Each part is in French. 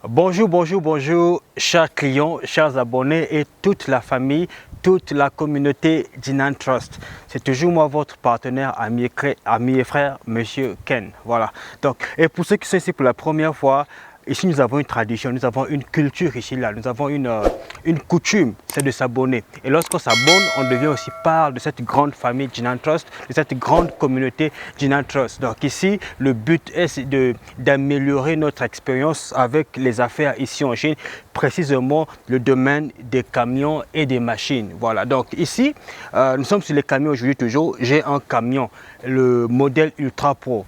Bonjour, bonjour, bonjour, chers clients, chers abonnés et toute la famille, toute la communauté d'Inan Trust. C'est toujours moi, votre partenaire, ami et frère, Monsieur Ken. Voilà. Donc, et pour ceux qui sont ici pour la première fois, ici nous avons une tradition, nous avons une culture ici, là, nous avons une coutume, c'est de s'abonner. Et lorsqu'on s'abonne, on devient aussi part de cette grande famille d'Inan Trust, de cette grande communauté d'Inan Trust. Donc ici, le but est d'améliorer notre expérience avec les affaires ici en Chine, précisément le domaine des camions et des machines. Voilà, donc ici, nous sommes sur les camions aujourd'hui toujours. J'ai un camion, le modèle Ultra Pro.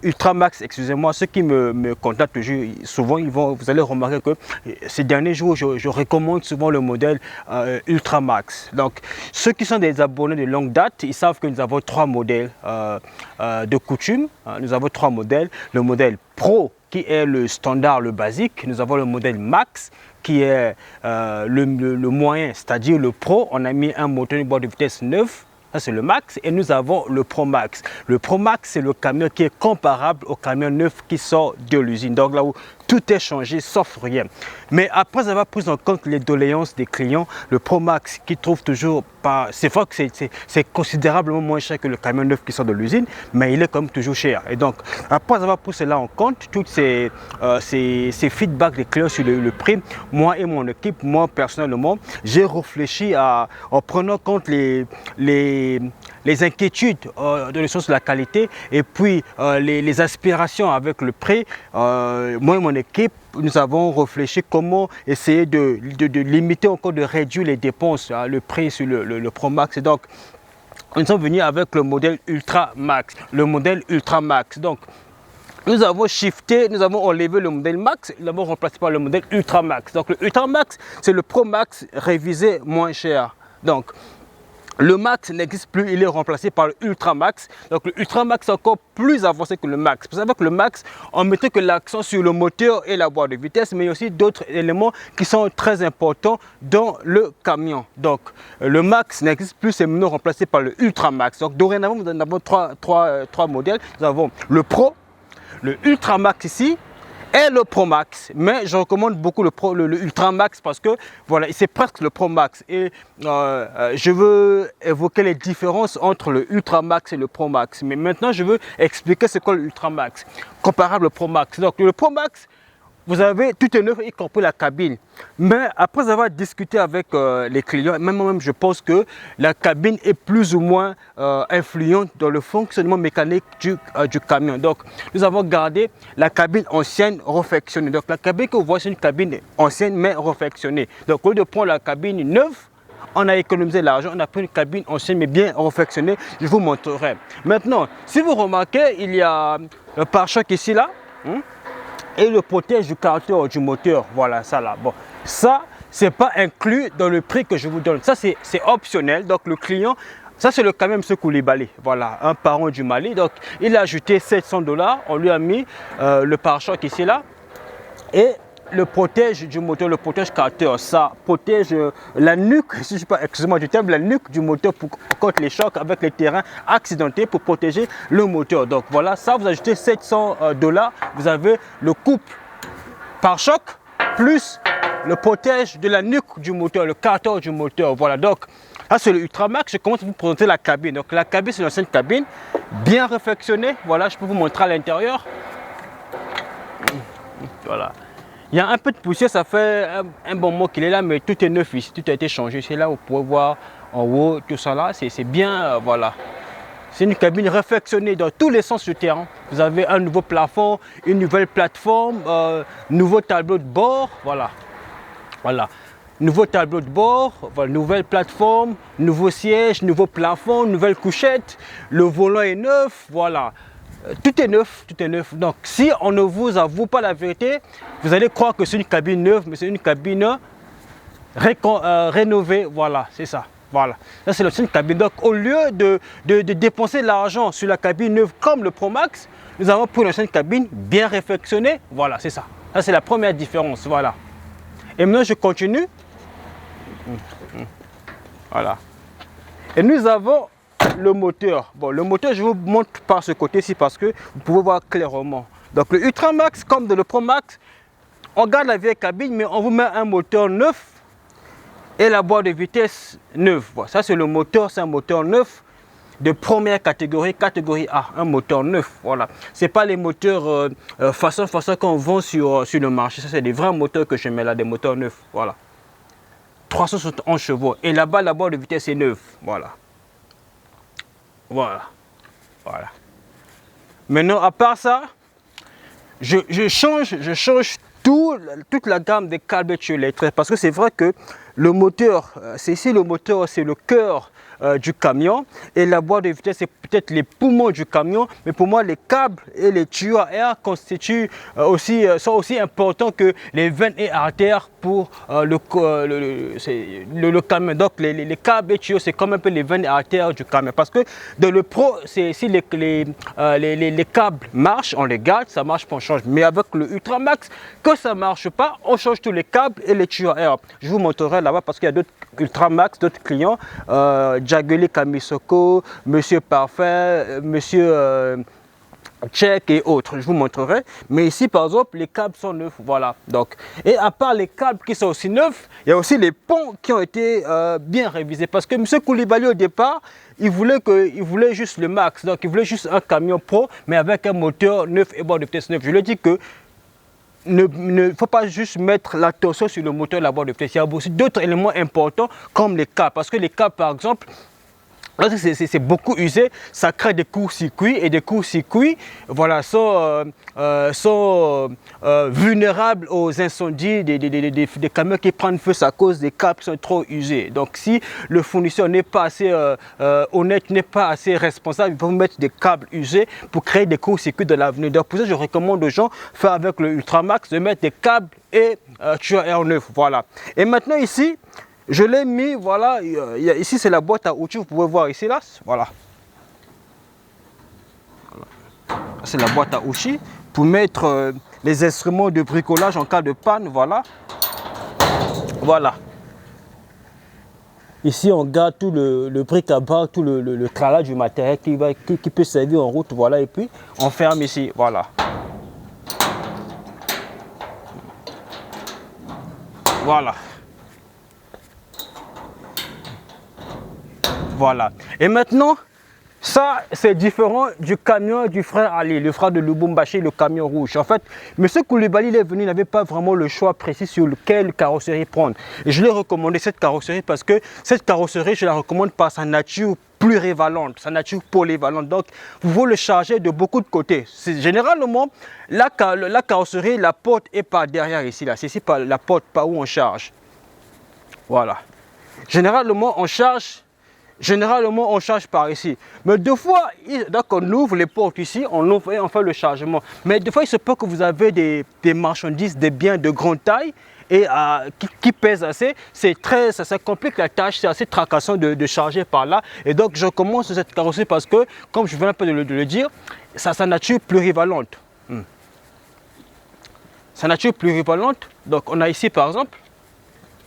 Ultramax, excusez-moi, ceux qui me contactent toujours, souvent vous allez remarquer que ces derniers jours, je recommande souvent le modèle Ultramax. Donc, ceux qui sont des abonnés de longue date, ils savent que nous avons trois modèles de coutume. Nous avons trois modèles. Le modèle Pro, qui est le standard, le basique. Nous avons le modèle Max, qui est le moyen, c'est-à-dire le Pro. On a mis un moteur de boîte de vitesse 9. Ça, c'est le Max. Et nous avons le Pro Max. Le Pro Max, c'est le camion qui est comparable au camion neuf qui sort de l'usine. Donc là où tout est changé, sauf rien. Mais après avoir pris en compte les doléances des clients, le Pro Max qui trouve toujours pas... C'est vrai que c'est considérablement moins cher que le camion neuf qui sort de l'usine, mais il est quand même toujours cher. Et donc, après avoir pris cela en compte, tous ces feedbacks des clients sur le prix, moi et mon équipe, moi personnellement, j'ai réfléchi en prenant compte les inquiétudes de l'essence de la qualité et puis les aspirations avec le prix. Moi et mon équipe, nous avons réfléchi comment essayer de limiter encore, de réduire les dépenses, le prix sur le Pro Max. Et donc, nous sommes venus avec le modèle Ultra Max. Le modèle Ultra Max. Donc, nous avons shifté, nous avons enlevé le modèle Max, nous l'avons remplacé par le modèle Ultra Max. Donc, le Ultra Max, c'est le Pro Max révisé moins cher. Donc, le Max n'existe plus, il est remplacé par le Ultra Max. Donc le Ultra Max est encore plus avancé que le Max. Vous savez que le Max, on mettait que l'accent sur le moteur et la boîte de vitesse, mais il y a aussi d'autres éléments qui sont très importants dans le camion. Donc le Max n'existe plus, c'est maintenant remplacé par le Ultra Max. Donc dorénavant, nous en avons trois modèles. Nous avons le Pro, le Ultra Max ici, et le Pro Max, mais je recommande beaucoup le Ultra Max parce que voilà, c'est presque le Pro Max et je veux évoquer les différences entre le Ultra Max et le Pro Max. Mais maintenant, je veux expliquer ce qu'est le Ultra Max, comparable au Pro Max. Donc le Pro Max, vous avez tout est neuf, y compris la cabine. Mais après avoir discuté avec les clients, même je pense que la cabine est plus ou moins influente dans le fonctionnement mécanique du camion. Donc, nous avons gardé la cabine ancienne réfectionnée. Donc, la cabine que vous voyez, c'est une cabine ancienne mais réfectionnée. Donc, au lieu de prendre la cabine neuve, on a économisé l'argent, on a pris une cabine ancienne mais bien réfectionnée. Je vous montrerai. Maintenant, si vous remarquez, il y a le pare-choc ici, là. Et le protège du caractère du moteur, voilà ça là. Bon, ça, c'est pas inclus dans le prix que je vous donne. Ça, c'est optionnel. Donc, le client, ça, c'est le camion M. Koulibaly. Voilà, un parent du Mali. Donc, il a ajouté 700 $. On lui a mis le pare-choc ici là. Et le protège du moteur, le protège caractère, ça protège la nuque, si je sais pas, excusez-moi du terme, la nuque du moteur contre les chocs avec les terrains accidentés pour protéger le moteur. Donc voilà, ça vous ajoutez 700 $, vous avez le couple pare-choc plus le protège de la nuque du moteur, le caractère du moteur. Voilà, donc là c'est le Ultra Max. Je commence à vous présenter la cabine. Donc la cabine, c'est une ancienne cabine, bien réfectionnée. Voilà, je peux vous montrer à l'intérieur. Voilà. Il y a un peu de poussière, ça fait un bon moment qu'il est là, mais tout est neuf ici, tout a été changé. C'est là où vous pouvez voir en haut, tout ça là, c'est bien, voilà. C'est une cabine réfectionnée dans tous les sens du terrain. Vous avez un nouveau plafond, une nouvelle plateforme, nouveau tableau de bord, voilà. Voilà. Nouveau tableau de bord, voilà, nouvelle plateforme, nouveau siège, nouveau plafond, nouvelle couchette, le volant est neuf, voilà. Tout est neuf, tout est neuf. Donc, si on ne vous avoue pas la vérité, vous allez croire que c'est une cabine neuve, mais c'est une cabine rénovée. Voilà, c'est ça. Voilà, ça c'est une cabine. Donc, au lieu de dépenser de l'argent sur la cabine neuve comme le Pro Max, nous avons pris une ancienne cabine bien réfectionnée. Voilà, c'est ça. Ça, c'est la première différence. Voilà. Et maintenant, je continue. Voilà. Et nous avons le moteur. Bon, le moteur, je vous montre par ce côté-ci parce que vous pouvez voir clairement. Donc, le Ultra Max, comme le Pro Max, on garde la vieille cabine, mais on vous met un moteur neuf et la boîte de vitesse neuve. Voilà, ça c'est le moteur, c'est un moteur neuf de première catégorie, catégorie A, un moteur neuf. Voilà, c'est pas les moteurs façon qu'on vend sur le marché. Ça c'est des vrais moteurs que je mets là, des moteurs neufs. Voilà, 371 chevaux. Et là-bas, la boîte de vitesse est neuve. Voilà, voilà, voilà. Maintenant, à part ça, je change toute la gamme des câbles électriques parce que c'est vrai que le moteur, c'est ici le moteur, c'est le cœur du camion et la boîte de vitesse c'est peut-être les poumons du camion, mais pour moi les câbles et les tuyaux à air constituent sont aussi importants que les veines et artères pour le camion. Donc les câbles et tuyaux c'est comme un peu les veines et artères du camion parce que dans le pro, si les câbles marchent, on les garde, ça marche pas, on change. Mais avec le Ultramax, quand ça marche pas, on change tous les câbles et les tuyaux à air. Je vous montrerai là-bas parce qu'il y a d'autres Ultramax, d'autres clients, Jageli Kamisoko, Monsieur Parfait, Monsieur Check et autres, je vous montrerai. Mais ici par exemple les câbles sont neufs, voilà. Donc, et à part les câbles qui sont aussi neufs, il y a aussi les ponts qui ont été bien révisés parce que M. Koulibaly au départ il voulait juste le max, donc il voulait juste un camion pro mais avec un moteur neuf et boîte de vitesse neuf. Je lui ai dit que ne faut pas juste mettre l'attention sur le moteur et la boîte de vitesse. Il y a aussi d'autres éléments importants comme les câbles. Parce que les câbles, par exemple, c'est beaucoup usé, ça crée des courts-circuits et des courts-circuits voilà, sont vulnérables aux incendies des camions qui prennent feu à cause des câbles qui sont trop usés. Donc si le fournisseur n'est pas assez honnête, n'est pas assez responsable, il peut mettre des câbles usés pour créer des courts-circuits de l'avenir. Donc pour ça je recommande aux gens, faire avec le Ultramax, de mettre des câbles et tuyaux à air neuf. Voilà. Et maintenant ici, je l'ai mis, voilà, ici c'est la boîte à outils, vous pouvez voir ici, là, voilà. C'est la boîte à outils pour mettre les instruments de bricolage en cas de panne, voilà. Voilà. Ici on garde tout le bric-à-brac, tout le tralala du matériel qui peut servir en route, voilà, et puis on ferme ici, voilà. Voilà. Voilà. Et maintenant, ça, c'est différent du camion du frère Ali, le frère de Lubumbashi, le camion rouge. En fait, M. Koulibaly, il est venu, il n'avait pas vraiment le choix précis sur quelle carrosserie prendre. Et je lui ai recommandé cette carrosserie parce que cette carrosserie, je la recommande par sa nature plurivalente, sa nature polyvalente. Donc, vous pouvez le charger de beaucoup de côtés. Généralement, la carrosserie, la porte est par derrière ici. C'est ici par la porte par où on charge. Voilà. Généralement, on charge par ici. Mais deux fois, donc on ouvre les portes ici, on ouvre et on fait le chargement. Mais des fois, il se peut que vous avez des marchandises, des biens de grande taille et qui pèsent assez. Ça complique la tâche, c'est assez tracassant de charger par là. Et donc, je commence cette carrosserie parce que, comme je viens un peu de le dire, ça a sa nature plurivalente. Sa nature plurivalente, donc on a ici par exemple,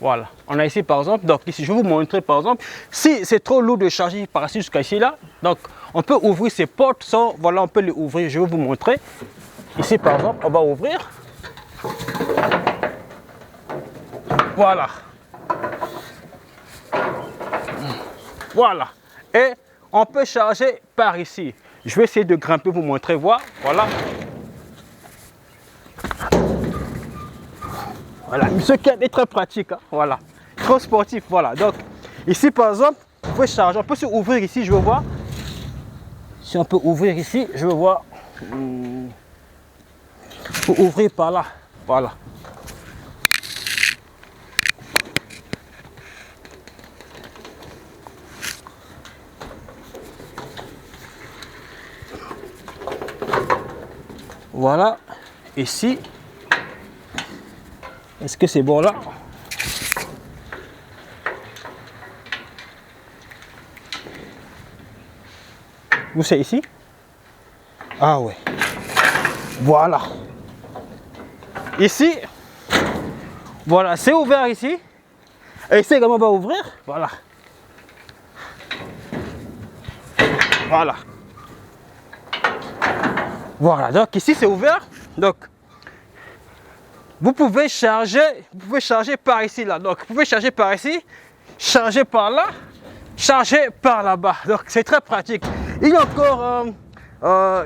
voilà, on a ici par exemple, donc ici je vais vous montrer par exemple, si c'est trop lourd de charger par ici jusqu'à ici là, donc on peut ouvrir ces portes sans, voilà, on peut les ouvrir, je vais vous montrer. Ici par exemple, on va ouvrir. Voilà. Voilà. Et on peut charger par ici. Je vais essayer de grimper, vous montrer, voir, voilà. Voilà, monsieur Ken est très pratique, hein? Voilà, trop sportif, voilà. Donc, ici par exemple, vous pouvez charger, on peut se ouvrir ici, je veux voir. Si on peut ouvrir ici, je veux voir. Pour ouvrir par là, voilà. Voilà, ici. Est-ce que c'est bon là? Où c'est ici? Ah ouais. Voilà. Ici. Voilà, c'est ouvert ici. Et ici également on va ouvrir. Voilà. Voilà. Voilà, donc ici c'est ouvert. Donc vous pouvez charger par ici, là. Donc, vous pouvez charger par ici, charger par là, charger par là-bas. Donc, c'est très pratique. Il y a encore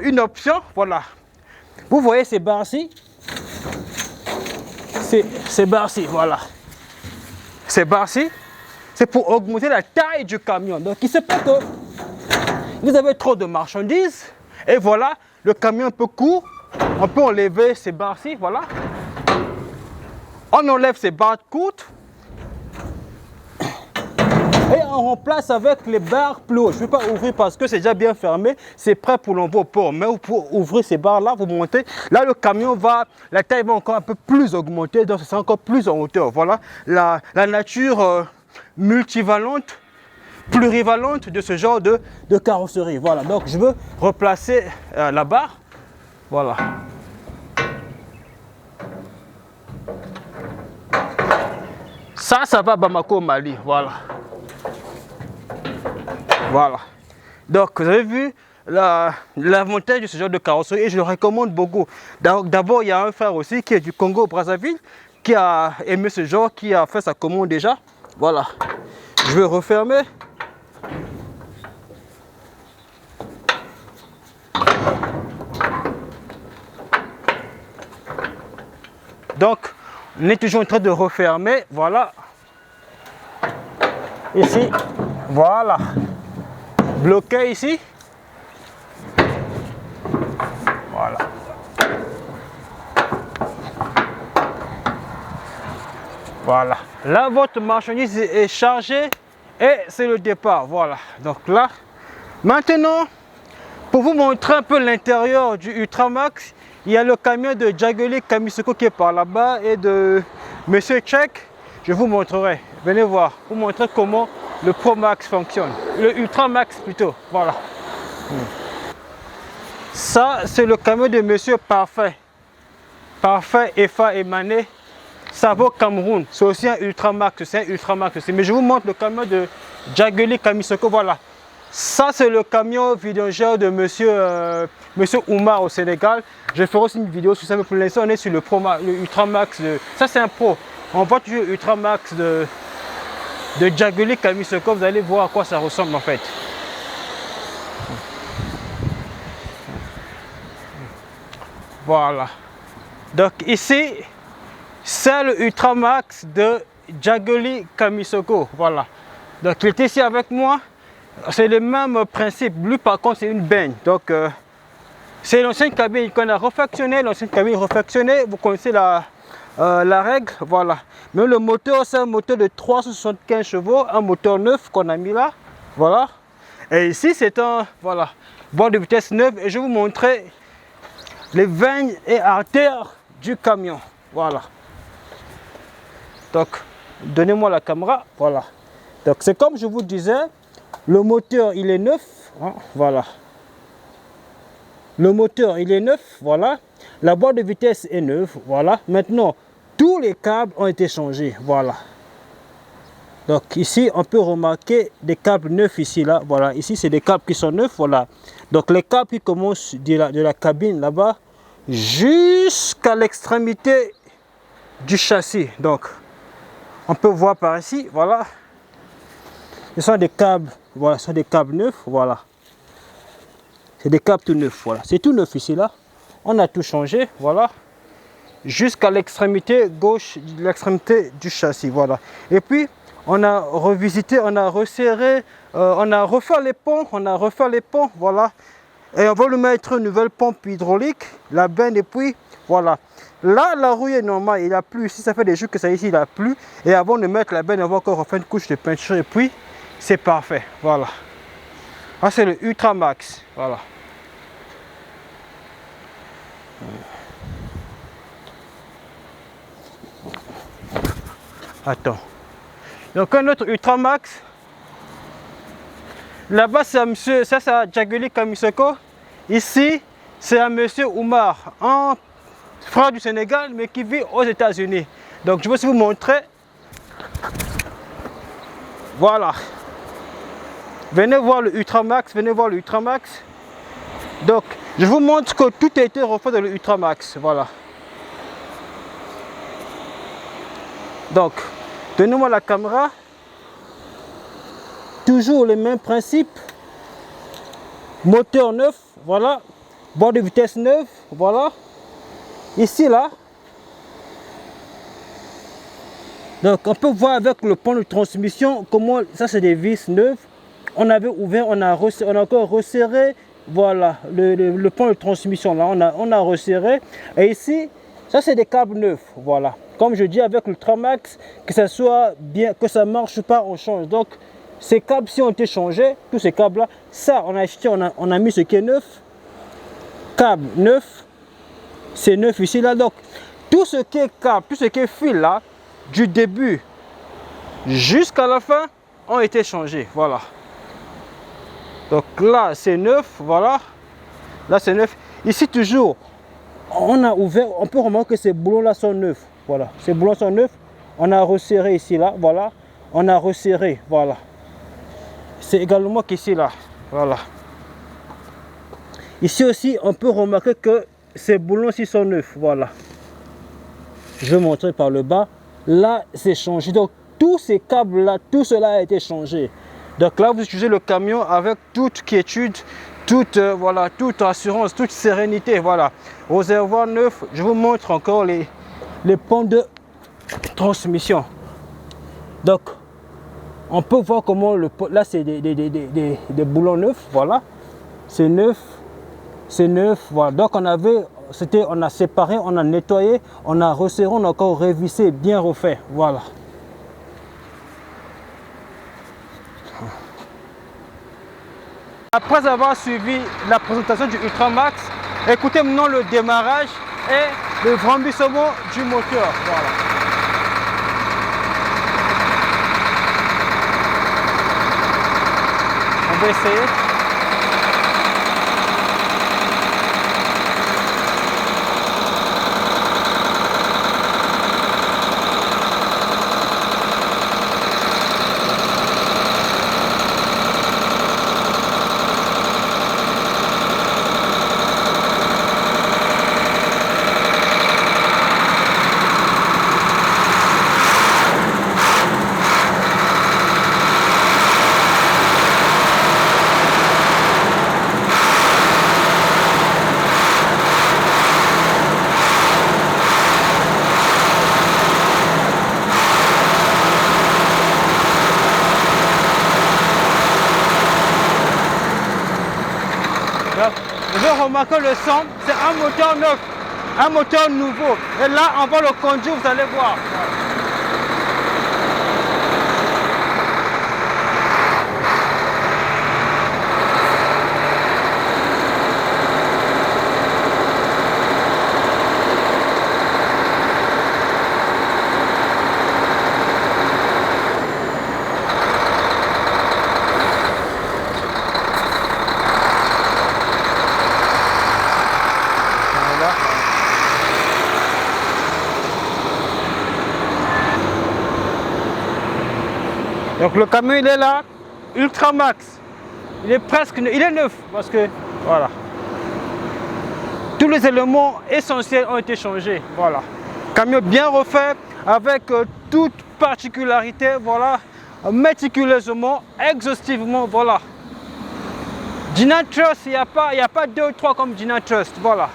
une option, voilà. Vous voyez ces barres-ci, ces barres-ci, voilà. Ces barres-ci, c'est pour augmenter la taille du camion. Donc, il se peut que vous avez trop de marchandises, et voilà, le camion un peu court, on peut enlever ces barres-ci, voilà. On enlève ces barres courtes et on remplace avec les barres plus hautes. Je ne vais pas ouvrir parce que c'est déjà bien fermé, c'est prêt pour l'envoi au port. Mais pour ouvrir ces barres-là, vous montez. Là, le camion va, la taille va encore un peu plus augmenter, donc ce sera encore plus en hauteur. Voilà la nature multivalente, plurivalente de ce genre de carrosserie. Voilà, donc je veux replacer la barre. Voilà. Ça va à Bamako, au Mali, voilà. Voilà. Donc, vous avez vu l'avantage de ce genre de carrosserie et je le recommande beaucoup. D'abord, il y a un frère aussi qui est du Congo, Brazzaville, qui a aimé ce genre, qui a fait sa commande déjà. Voilà. Je vais refermer. Donc, on est toujours en train de refermer, voilà. Ici, voilà. Bloqué ici. Voilà. Voilà. Là, votre marchandise est chargée et c'est le départ. Voilà. Donc là, maintenant, pour vous montrer un peu l'intérieur du Ultramax, il y a le camion de Jaguli Kamisoko qui est par là-bas et de Monsieur Tchèque. Je vous montrerai. Venez voir, vous montrer comment le Pro Max fonctionne. Le Ultramax plutôt. Voilà. Ça, c'est le camion de Monsieur Parfait. Parfait EFA Emané. Ça vaut Cameroun. C'est aussi un Ultramax. C'est un Ultramax aussi. Mais je vous montre le camion de Jaguli Kamisoko. Voilà. Ça, c'est le camion vidangeur de monsieur Oumar au Sénégal. Je ferai aussi une vidéo sur ça, mais pour l'instant, on est sur le Ultramax. Ça, c'est un Pro. On voit toujours Ultramax de Jaguli Kamisoko. Vous allez voir à quoi ça ressemble en fait. Voilà. Donc ici, c'est le Ultramax de Jaguli Kamisoko. Voilà. Donc il est ici avec moi. C'est le même principe. Lui, par contre, c'est une baigne. Donc, c'est l'ancienne cabine qu'on a refactionnée. L'ancienne cabine refactionnée, vous connaissez la règle. Voilà. Mais le moteur, c'est un moteur de 375 chevaux, un moteur neuf qu'on a mis là. Voilà. Et ici, c'est un boîte de vitesse neuve. Et je vais vous montrer les veines et artères du camion. Voilà. Donc, donnez-moi la caméra. Voilà. Donc, c'est comme je vous disais. Le moteur, il est neuf, hein, voilà. Le moteur, il est neuf, voilà. La boîte de vitesse est neuve, voilà. Maintenant, tous les câbles ont été changés, voilà. Donc ici, on peut remarquer des câbles neufs ici, là, voilà. Ici, c'est des câbles qui sont neufs, voilà. Donc les câbles qui commencent de la cabine là-bas jusqu'à l'extrémité du châssis. Donc, on peut voir par ici, voilà. Ce sont des câbles, voilà, ce sont des câbles neufs, voilà. C'est des câbles tout neufs, voilà. C'est tout neuf ici, là. On a tout changé, voilà. Jusqu'à l'extrémité gauche, l'extrémité du châssis, voilà. Et puis, on a revisité, on a resserré, on a refait les ponts, voilà. Et on va lui mettre une nouvelle pompe hydraulique, la benne, et puis, voilà. Là, la rouille est normale, il a plu. Ici, ça fait des jours que ça ici, il a plu. Et avant de mettre la benne, on va encore refaire une couche de peinture, et puis, c'est parfait, voilà. Ah, c'est le Ultramax, voilà. Attends. Donc un autre Ultramax. Là-bas, c'est un monsieur, ça c'est à Jaguli Kamisoko. Ici, c'est un monsieur Oumar, un frère du Sénégal, mais qui vit aux États-Unis. Donc je vais vous montrer. Voilà. Venez voir le Ultramax, venez voir le Ultramax. Donc, je vous montre que tout a été refait dans le Ultramax. Voilà. Donc, tenez-moi la caméra. Toujours le même principe. Moteur neuf, voilà. Bord de vitesse neuf, voilà. Ici, là. Donc, on peut voir avec le pont de transmission comment ça, c'est des vis neuves. On avait ouvert, on a encore resserré. Voilà, le pont de transmission, là, on a resserré. Et ici, ça, c'est des câbles neufs, voilà. Comme je dis avec l'Ultramax, que ça soit bien, que ça marche pas, on change. Donc, ces câbles-ci ont été changés, tous ces câbles-là. Ça, on a acheté, on a mis ce qui est neuf. Câble neuf, c'est neuf ici, là. Donc, tout ce qui est câble, tout ce qui est fil, là, du début jusqu'à la fin, ont été changés, voilà. Donc là, c'est neuf, voilà. Là, c'est neuf. Ici, toujours, on a ouvert, on peut remarquer que ces boulons-là sont neufs, voilà. Ces boulons sont neufs. On a resserré ici, là, voilà. On a resserré, voilà. C'est également qu'ici, là, voilà. Ici aussi, on peut remarquer que ces boulons-ci sont neufs, voilà. Je vais montrer par le bas. Là, c'est changé. Donc, tous ces câbles-là, tout cela a été changé. Donc là, vous utilisez le camion avec toute quiétude, toute, voilà, toute assurance, toute sérénité. Voilà. Réservoir neuf, je vous montre encore les ponts de transmission. Donc, on peut voir comment là, c'est des boulons neufs. Voilà. C'est neuf. C'est neuf. Voilà. Donc, on a séparé, on a nettoyé, on a resserré, on a encore révissé, bien refait. Voilà. Après avoir suivi la présentation du Ultramax, écoutez maintenant le démarrage et le brandissement du moteur. Voilà. On va essayer. Vous avez remarqué le son, c'est un moteur neuf, un moteur nouveau. Et là, on va le conduire, vous allez voir. Donc le camion il est là, Ultramax, il est neuf parce que voilà, tous les éléments essentiels ont été changés, voilà. Camion bien refait avec toute particularité, voilà, méticuleusement, exhaustivement, voilà. Dynatrust, il n'y a pas 2 ou 3 comme Dynatrust, voilà.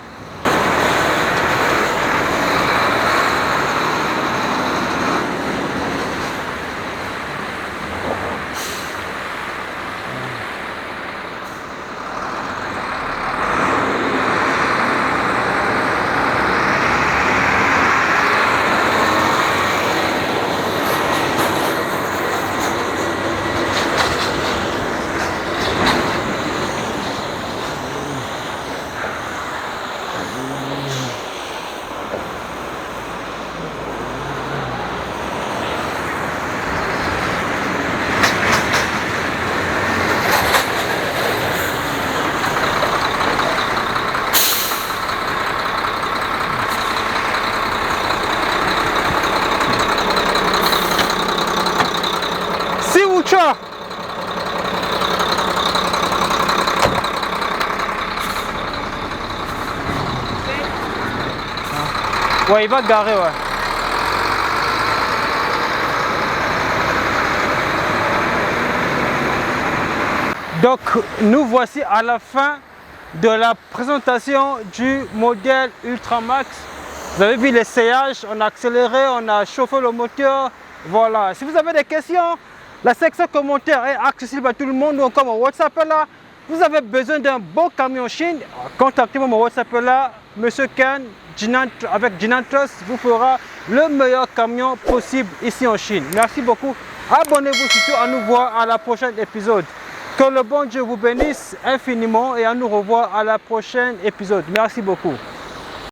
Ouais, il va garer, ouais. Donc nous voici à la fin de la présentation du modèle Ultramax. Vous avez vu l'essayage, on a accéléré, on a chauffé le moteur. Voilà, si vous avez des questions, la section commentaires est accessible à tout le monde. Donc comme mon WhatsApp est là, vous avez besoin d'un bon camion Chine, contactez-moi, mon WhatsApp est là, Monsieur Ken, avec Jinan Trust vous fera le meilleur camion possible ici en Chine. Merci beaucoup, abonnez-vous surtout, à nous voir à la prochaine épisode. Que le bon Dieu vous bénisse infiniment et à nous revoir à la prochaine épisode. Merci beaucoup.